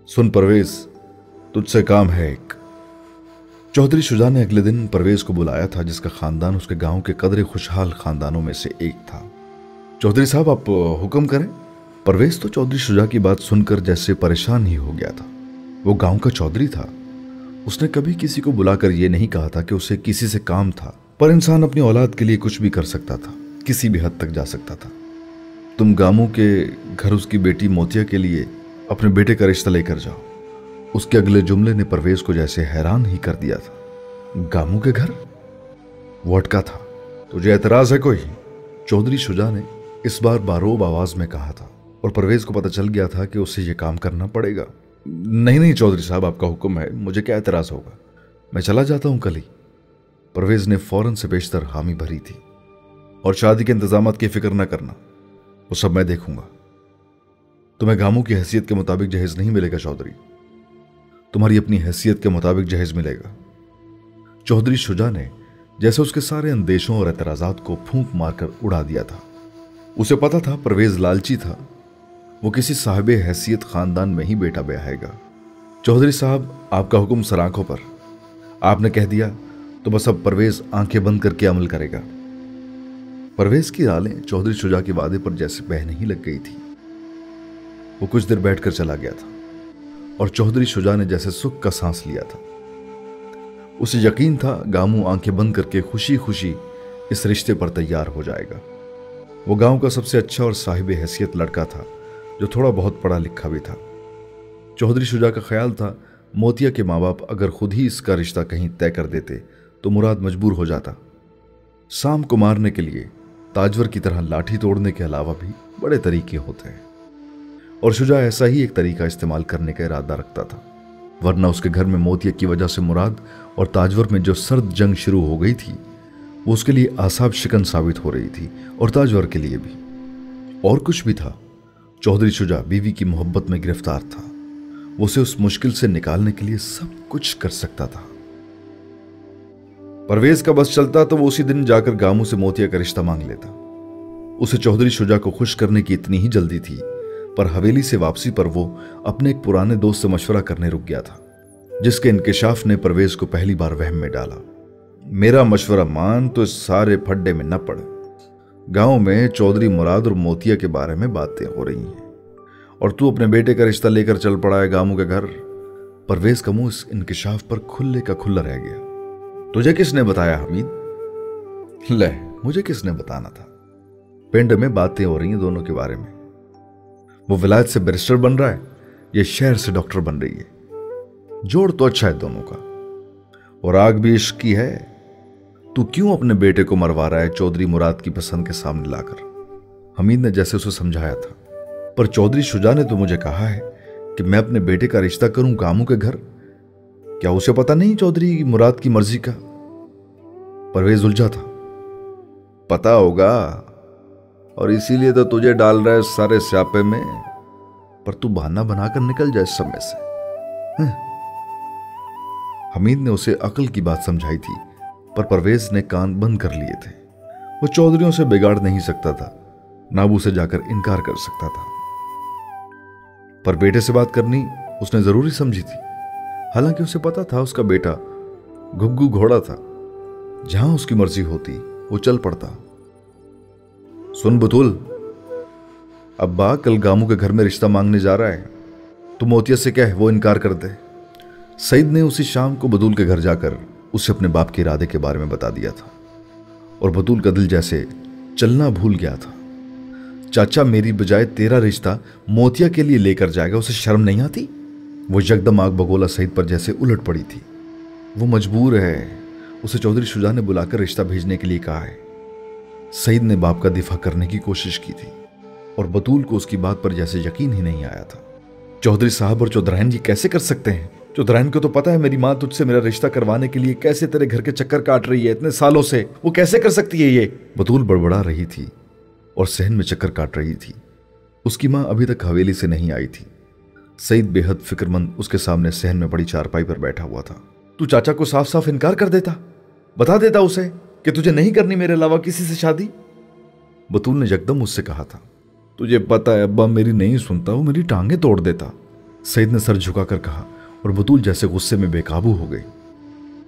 सुन परवेज, तुझसे काम है एक। चौधरी शुजा ने अगले दिन परवेज को बुलाया था, जिसका खानदान उसके गांव के कदरे खुशहाल खानदानों में से एक था। चौधरी साहब, आप हुक्म करें। परवेज तो चौधरी शुजा की बात सुनकर जैसे परेशान ही हो गया था। वो गांव का चौधरी था। उसने कभी किसी को बुलाकर यह नहीं कहा था कि उसे किसी से काम था, पर इंसान अपनी औलाद के लिए कुछ भी कर सकता था, किसी भी हद तक जा सकता था। तुम गामू के घर उसकी बेटी मोतिया के लिए अपने बेटे का रिश्ता लेकर जाओ। उसके अगले जुमले ने परवेज को जैसे हैरान ही कर दिया था। गामू के घर? वो अटका था। तुझे एतराज है कोई? चौधरी शुजा ने इस बार बारोब आवाज में कहा था, और परवेज को पता चल गया था कि उसे यह काम करना पड़ेगा। नहीं नहीं चौधरी साहब, आपका हुक्म है, मुझे क्या एतराज होगा, मैं चला जाता हूं कल ही। परवेज ने फौरन से बेशतर हामी भरी थी। और शादी के इंतजामात की फिक्र न करना, वो सब मैं देखूंगा। तुम्हें गामू की हैसियत के मुताबिक जहेज नहीं मिलेगा चौधरी, तुम्हारी अपनी हैसियत के मुताबिक जहेज मिलेगा। चौधरी शुजा ने जैसे उसके सारे अंदेशों और एतराजात को फूंक मारकर उड़ा दिया था। उसे पता था परवेज लालची था, वो किसी साहिबे हैसियत खानदान में ही बेटा ब्याहेगा। चौधरी साहब, आपका हुक्म सर आंखों पर। आपने कह दिया तो बस अब परवेज आंखें बंद करके अमल करेगा। परवेज की रालें चौधरी शुजा के वादे पर जैसे बहने ही लग गई थी। वो कुछ देर बैठकर चला गया था, और चौधरी शुजा ने जैसे सुख का सांस लिया था। उसे यकीन था गामू आंखें बंद करके खुशी खुशी इस रिश्ते पर तैयार हो जाएगा। वो गांव का सबसे अच्छा और साहिबे हैसियत लड़का था, जो थोड़ा बहुत पढ़ा लिखा भी था। चौधरी शुजा का ख्याल था मोतिया के माँ बाप अगर खुद ही इसका रिश्ता कहीं तय कर देते तो मुराद मजबूर हो जाता। सांप को मारने के लिए ताजवर की तरह लाठी तोड़ने के अलावा भी बड़े तरीके होते हैं, और शुजा ऐसा ही एक तरीका इस्तेमाल करने का इरादा रखता था। वरना उसके घर में मोतिया की वजह से मुराद और ताजवर में जो सर्द जंग शुरू हो गई थी, वो उसके लिए आसाब शिकन साबित हो रही थी, और ताजवर के लिए भी। और कुछ भी था, चौधरी शुजा बीवी की मोहब्बत में गिरफ्तार था। वो उसे उस मुश्किल से निकालने के लिए सब कुछ कर सकता था। परवेज का बस चलता तो वो उसी दिन जाकर गामू से मोतिया का रिश्ता मांग लेता। उसे चौधरी शुजा को खुश करने की इतनी ही जल्दी थी, पर हवेली से वापसी पर वो अपने एक पुराने दोस्त से मशवरा करने रुक गया था, जिसके इंकिशाफ ने परवेज को पहली बार वहम में डाला। मेरा मशवरा मान तो इस सारे फड्डे में न पड़। गांव में चौधरी मुराद और मोतिया के बारे में बातें हो रही हैं, और तू अपने बेटे का रिश्ता लेकर चल पड़ा है गामू के घर। परवेज का मुंह इस इंकिशाफ पर खुले का खुला रह गया। तुझे किसने बताया हमीद? ले, मुझे किसने बताना था? पिंड में बातें हो रही हैं दोनों के बारे में। वो विलायत से बैरिस्टर बन रहा है, ये शहर से डॉक्टर बन रही है। जोड़ तो अच्छा है दोनों का, और आग भी इश्क की है। तू क्यों अपने बेटे को मरवा रहा है चौधरी मुराद की पसंद के सामने लाकर? हमीद ने जैसे उसे समझाया था। पर चौधरी शुजा ने तो मुझे कहा है कि मैं अपने बेटे का रिश्ता करूं गामू के घर। क्या उसे पता नहीं चौधरी मुराद की मर्जी का? परवेज उलझा था। पता होगा, और इसीलिए तो तुझे डाल रहा है सारे स्यापे में। पर तू बहाना बनाकर निकल जाए इस समय से। हमीद ने उसे अकल की बात समझाई थी, पर परवेज ने कान बंद कर लिए थे। वो चौधरियों से बिगाड़ नहीं सकता था, नाबू से जाकर इनकार कर सकता था। पर बेटे से बात करनी उसने जरूरी समझी थी। हालांकि उसे पता था उसका बेटा घुग्गू घोड़ा था, जहां उसकी मर्जी होती वो चल पड़ता। सुन बतूल, अब्बा कल गामू के घर में रिश्ता मांगने जा रहा है, तू मोतिया से कह वो इनकार कर दे। सईद ने उसी शाम को बतूल के घर जाकर उसे अपने बाप के इरादे के बारे में बता दिया था, और बतूल का दिल जैसे चलना भूल गया था। चाचा मेरी बजाय तेरा रिश्ता मोतिया के लिए लेकर जाएगा, उसे शर्म नहीं आती? वो यकदम आग बगोला सईद पर जैसे उलट पड़ी थी। वो मजबूर है, उसे चौधरी शुजा ने बुलाकर रिश्ता भेजने के लिए कहा है। सईद ने बाप का दिफा करने की कोशिश की थी, और बतूल को उसकी बात पर जैसे यकीन ही नहीं आया था। चौधरी साहब और चौधराइन जी कैसे कर सकते हैं? चौधराइन को तो पता है मेरी माँ तुझसे मेरा रिश्ता करवाने के लिए कैसे तेरे घर के चक्कर काट रही है इतने सालों से। वो कैसे कर सकती है ये? बतूल बड़बड़ा रही थी और सहन में चक्कर काट रही थी। उसकी माँ अभी तक हवेली से नहीं आई थी। सईद बेहद फिक्रमंद उसके सामने सहन में पड़ी चारपाई पर बैठा हुआ था। तू चाचा को साफ साफ इनकार कर देता, बता देता उसे कि तुझे नहीं करनी मेरे अलावा किसी से शादी। बतूल ने यकदम उससे कहा था, तुझे पता है अब्बा मेरी नहीं सुनता, वो मेरी टांगे तोड़ देता। सईद ने सर झुकाकर कहा और बतूल जैसे गुस्से में बेकाबू हो गई।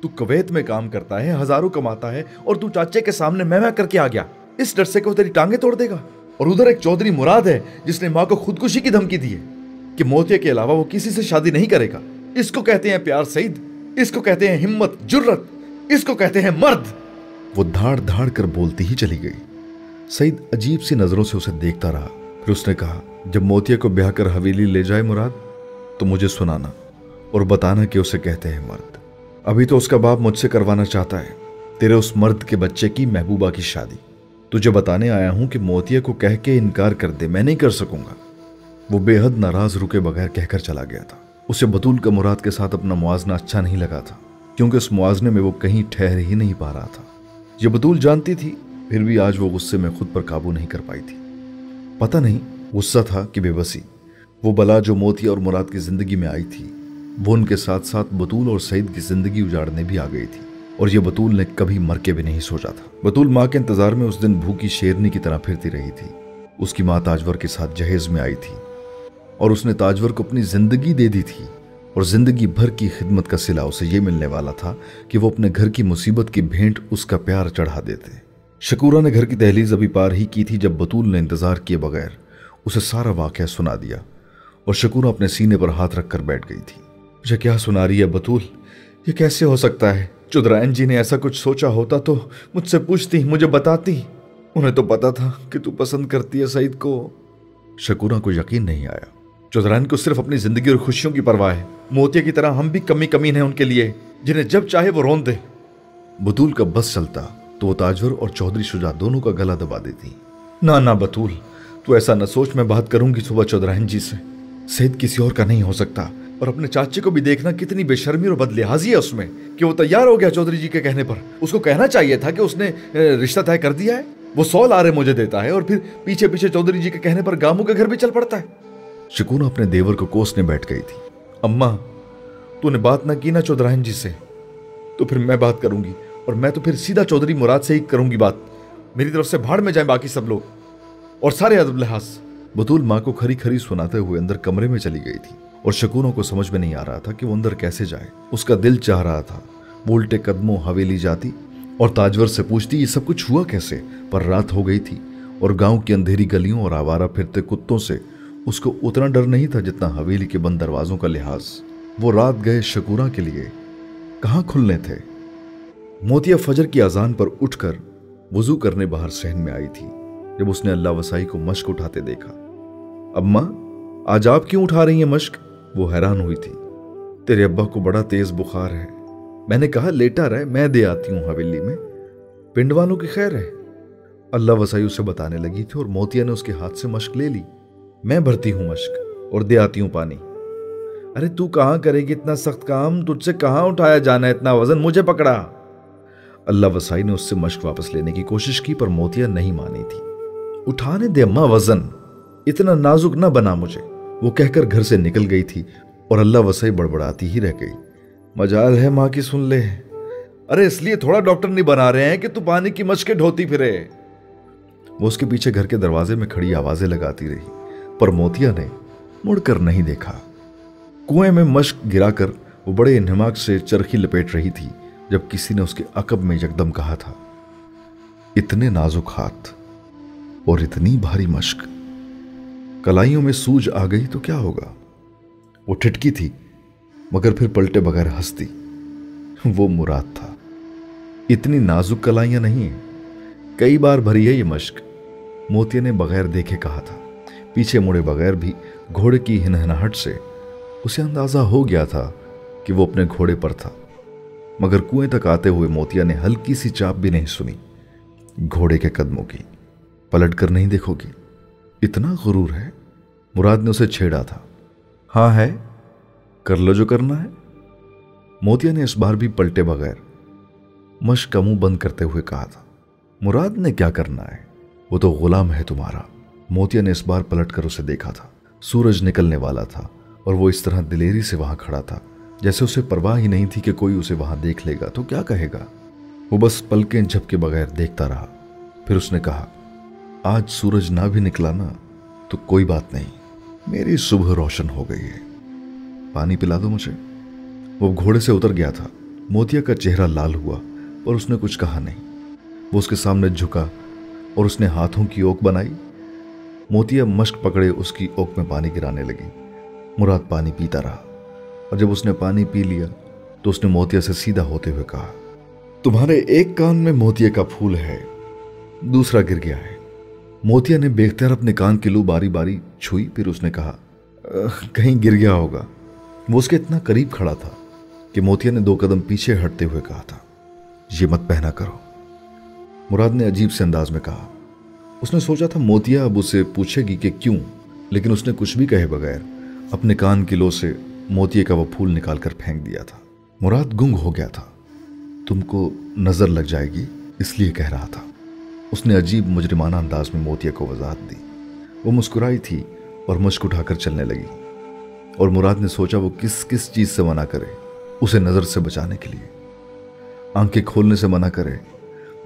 तू कुवैत में काम करता है, हजारों कमाता है, और तू चाचे के सामने मैं करके आ गया, इस डर से कि वो तेरी टांगे तोड़ देगा। और उधर एक चौधरी मुराद है जिसने मां को खुदकुशी की धमकी दी है कि मोतिया के अलावा वो किसी से शादी नहीं करेगा। इसको कहते हैं प्यार सईद, इसको कहते हैं हिम्मत, जुर्रत, इसको कहते हैं मर्द। वो धाड़ धाड़ कर बोलती ही चली गई। सईद अजीब सी नजरों से उसे देखता रहा। फिर उसने कहा, जब मोतिया को ब्याह कर हवेली ले जाए मुराद, तो मुझे सुनाना और बताना कि उसे कहते हैं मर्द। अभी तो उसका बाप मुझसे करवाना चाहता है तेरे उस मर्द के बच्चे की महबूबा की शादी। तुझे बताने आया हूं कि मोतिया को कह के इनकार कर दे, मैं नहीं कर सकूंगा। वो बेहद नाराज रुके बगैर कहकर चला गया था। उसे बतूल का मुराद के साथ अपना मुआजना अच्छा नहीं लगा था, क्योंकि उस मुआजने में वो कहीं ठहर ही नहीं पा रहा था। ये बतूल जानती थी, फिर भी आज वो गुस्से में खुद पर काबू नहीं कर पाई थी। पता नहीं गुस्सा था कि बेबसी। वो बला जो मोतिया और मुराद की जिंदगी में आई थी, वो उनके साथ साथ बतूल और सईद की जिंदगी उजाड़ने भी आ गई थी। और ये बतूल ने कभी मर के भी नहीं सोचा था। बतूल माँ के इंतजार में उस दिन भूखी शेरनी की तरह फिरती रही थी। उसकी माँ ताजवर के साथ जहेज में आई थी और उसने ताजवर को अपनी जिंदगी दे दी थी, और जिंदगी भर की खिदमत का सिला उसे ये मिलने वाला था कि वो अपने घर की मुसीबत की भेंट उसका प्यार चढ़ा देते। शकूरा ने घर की दहलीज अभी पार ही की थी जब बतूल ने इंतजार किए बगैर उसे सारा वाकया सुना दिया, और शकूरा अपने सीने पर हाथ रखकर बैठ गई थी। मुझे क्या सुना रही है बतूल? ये कैसे हो सकता है? चुदरायन जी ने ऐसा कुछ सोचा होता तो मुझसे पूछती, मुझे बताती। उन्हें तो पता था कि तू पसंद करती है सईद को। शकूरा को यकीन नहीं आया। चुदरायन को सिर्फ अपनी जिंदगी और खुशियों की परवाह है। मोतिया की तरह हम भी कमी कमीन हैं उनके लिए, जिन्हें जब चाहे वो रोन दे। बतूल का बस चलता तो वो ताजवर और चौधरी शुजा दोनों का गला दबा देती। ना ना बतूल, तू ऐसा न सोच, मैं बात करूंगी सुबह चौधरायन जी से। सईद किसी और का नहीं हो सकता। और अपने चाचे को भी देखना, कितनी बेशर्मी और बदलिहाजी है उसमें कि वो तैयार हो गया चौधरी जी के कहने पर। उसको कहना चाहिए था कि उसने रिश्ता तय कर दिया है। वो 100 लारे मुझे देता है और फिर पीछे पीछे चौधरी जी के कहने पर गामू के घर भी चल पड़ता है। शकूना अपने देवर को कोसने बैठ गई थी। अम्मा, तूने बात ना की ना चौधरायन जी से, तो फिर मैं बात करूंगी, और मैं तो फिर सीधा चौधरी मुराद से ही करूंगी बात। मेरी तरफ से भाड़ में जाए बाकी सब लोग और सारे अदब लिहाज। बतूल माँ को खरी खरी सुनाते हुए अंदर कमरे में चली गई थी, और शकूनों को समझ में नहीं आ रहा था कि वो अंदर कैसे जाए। उसका दिल चाह रहा था वो उल्टे कदमों हवेली जाती और ताजवर से पूछती ये सब कुछ हुआ कैसे, पर रात हो गई थी और गांव की अंधेरी गलियों और आवारा फिरते कुत्तों से उसको उतना डर नहीं था जितना हवेली के बंद दरवाजों का लिहाज। वो रात गए शकूरा के लिए कहाँ खुलने थे। मोतिया फजर की अजान पर उठकर वुजू करने बाहर सहन में आई थी जब उसने अल्लाह वसाई को मश्क उठाते देखा। अम्मा, आज आप क्यों उठा रही हैं मश्क? वो हैरान हुई थी। तेरे अब्बा को बड़ा तेज बुखार है। मैंने कहा लेटा रहे, मैं दे आती हूँ हवेली में, पिंड वालों की खैर है। अल्लाह वसाई उसे बताने लगी थी और मोतिया ने उसके हाथ से मश्क ले ली। मैं भरती हूँ मश्क और दे आती हूँ पानी। अरे तू कहाँ करेगी इतना सख्त काम? तुझसे कहाँ उठाया जाना है इतना वजन? मुझे पकड़ा। अल्लाह वसाई ने उससे मश्क वापस लेने की कोशिश की, पर मोतिया नहीं मानी थी। उठाने दे अम्मा, वजन इतना नाजुक ना बना मुझे, वो कहकर घर से निकल गई थी। और अल्लाह वसाई बड़बड़ाती ही रह गई। मजाल है माँ की, सुन ले। अरे इसलिए थोड़ा डॉक्टर नहीं बना रहे हैं कि तू पानी की मश्कें ढोती फिरे। वो उसके पीछे घर के दरवाजे में खड़ी आवाजें लगाती रही, पर मोतिया ने मुड़कर नहीं देखा। कुएं में मश्क गिराकर वो बड़े इंहमाक से चरखी लपेट रही थी जब किसी ने उसके अकब में यकदम कहा था, इतने नाजुक हाथ और इतनी भारी मश्क, कलाइयों में सूज आ गई तो क्या होगा? वो ठिठकी थी मगर फिर पलटे बगैर हंसती। वो मुराद था। इतनी नाजुक कलाइयां नहीं, कई बार भरी है ये मश्क, मोतिया ने बगैर देखे कहा था। पीछे मुड़े बगैर भी घोड़े की हिनहनाहट से उसे अंदाजा हो गया था कि वो अपने घोड़े पर था। मगर कुएं तक आते हुए मोतिया ने हल्की सी चाप भी नहीं सुनी घोड़े के कदमों की। पलट कर नहीं देखोगी? इतना गुरूर है? मुराद ने उसे छेड़ा था। हाँ है, कर लो जो करना है। मोतिया ने इस बार भी पलटे बगैर मश्क का मुंह बंद करते हुए कहा था। मुराद ने क्या करना है, वो तो गुलाम है तुम्हारा। मोतिया ने इस बार पलटकर उसे देखा था। सूरज निकलने वाला था और वो इस तरह दिलेरी से वहां खड़ा था जैसे उसे परवाह ही नहीं थी कि कोई उसे वहां देख लेगा तो क्या कहेगा। वो बस पलकें झपके बगैर देखता रहा। फिर उसने कहा, आज सूरज ना भी निकला ना तो कोई बात नहीं, मेरी सुबह रोशन हो गई है। पानी पिला दो मुझे। वो घोड़े से उतर गया था। मोतिया का चेहरा लाल हुआ पर उसने कुछ कहा नहीं। वो उसके सामने झुका और उसने हाथों की ओक बनाई। मोतिया मश्क पकड़े उसकी ओक में पानी गिराने लगी। मुराद पानी पीता रहा और जब उसने पानी पी लिया तो उसने मोतिया से सीधा होते हुए कहा, तुम्हारे एक कान में मोतिया का फूल है, दूसरा गिर गया है। मोतिया ने बेख्तियार अपने कान की लू बारी बारी छुई, फिर उसने कहा, कहीं गिर गया होगा। वो उसके इतना करीब खड़ा था कि मोतिया ने 2 कदम पीछे हटते हुए कहा था, ये मत पहना करो। मुराद ने अजीब से अंदाज में कहा। उसने सोचा था मोतिया अब उसे पूछेगी कि क्यों, लेकिन उसने कुछ भी कहे बगैर अपने कान की लो से मोतिये का वो फूल निकालकर फेंक दिया था। मुराद गुंग हो गया था। तुमको नजर लग जाएगी इसलिए कह रहा था। उसने अजीब मुजरिमाना अंदाज में मोतिया को वजाहत दी। वो मुस्कुराई थी और मुश्क उठाकर चलने लगी और मुराद ने सोचा वो किस किस चीज से मना करे उसे नजर से बचाने के लिए। आंखें खोलने से मना करे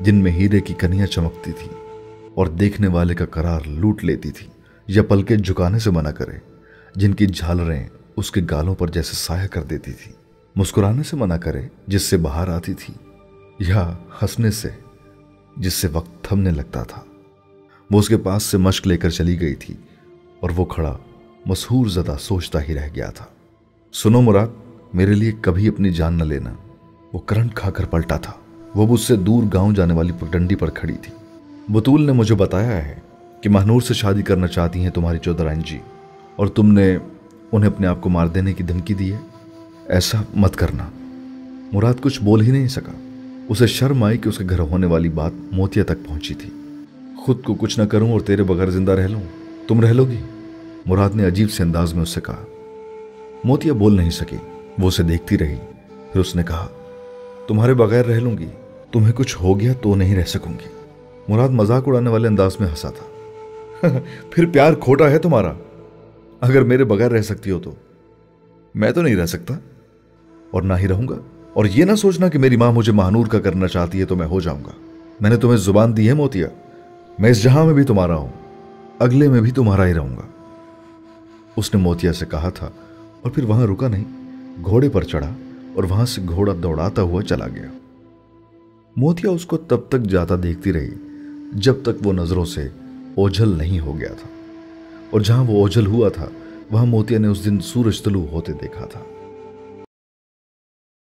जिनमें हीरे की कनियां चमकती थी और देखने वाले का करार लूट लेती थी, या पलके झुकाने से मना करे जिनकी झालरें उसके गालों पर जैसे साया कर देती थी। मुस्कुराने से मना करे जिससे बाहर आती थी, या हंसने से जिससे वक्त थमने लगता था। वो उसके पास से मश्क लेकर चली गई थी और वो खड़ा मसहूर ज़दा सोचता ही रह गया था। सुनो मुराद, मेरे लिए कभी अपनी जान न लेना। वो करंट खाकर पलटा था। वो उससे दूर गांव जाने वाली पगडंडी पर खड़ी थी। बतूल ने मुझे बताया है कि महनूर से शादी करना चाहती हैं तुम्हारी चौधराइन जी, और तुमने उन्हें अपने आप को मार देने की धमकी दी है। ऐसा मत करना। मुराद कुछ बोल ही नहीं सका। उसे शर्म आई कि उसके घर होने वाली बात मोतिया तक पहुंची थी। खुद को कुछ न करूं और तेरे बगैर जिंदा रह लूं, तुम रह लोगी? मुराद ने अजीब से अंदाज में उससे कहा। मोतिया बोल नहीं सकी। वो उसे देखती रही। फिर उसने कहा, तुम्हारे बगैर रह लूंगी, तुम्हें कुछ हो गया तो नहीं रह सकूंगी। मुराद मजाक उड़ाने वाले अंदाज में हंसा था। फिर प्यार खोटा है तुम्हारा। अगर मेरे बगैर रह सकती हो तो मैं तो नहीं रह सकता और ना ही रहूंगा। और ये ना सोचना कि मेरी मां मुझे महानूर का करना चाहती है तो मैं हो जाऊंगा। मैंने तुम्हें जुबान दी है मोतिया, मैं इस जहां में भी तुम्हारा हूं, अगले में भी तुम्हारा ही रहूंगा। उसने मोतिया से कहा था और फिर वहां रुका नहीं, घोड़े पर चढ़ा और वहां से घोड़ा दौड़ाता हुआ चला गया। मोतिया उसको तब तक जाता देखती रही जब तक वो नजरों से ओझल नहीं हो गया था, और जहां वो ओझल हुआ था वहां मोतिया ने उस दिन सूरज तलू होते देखा था।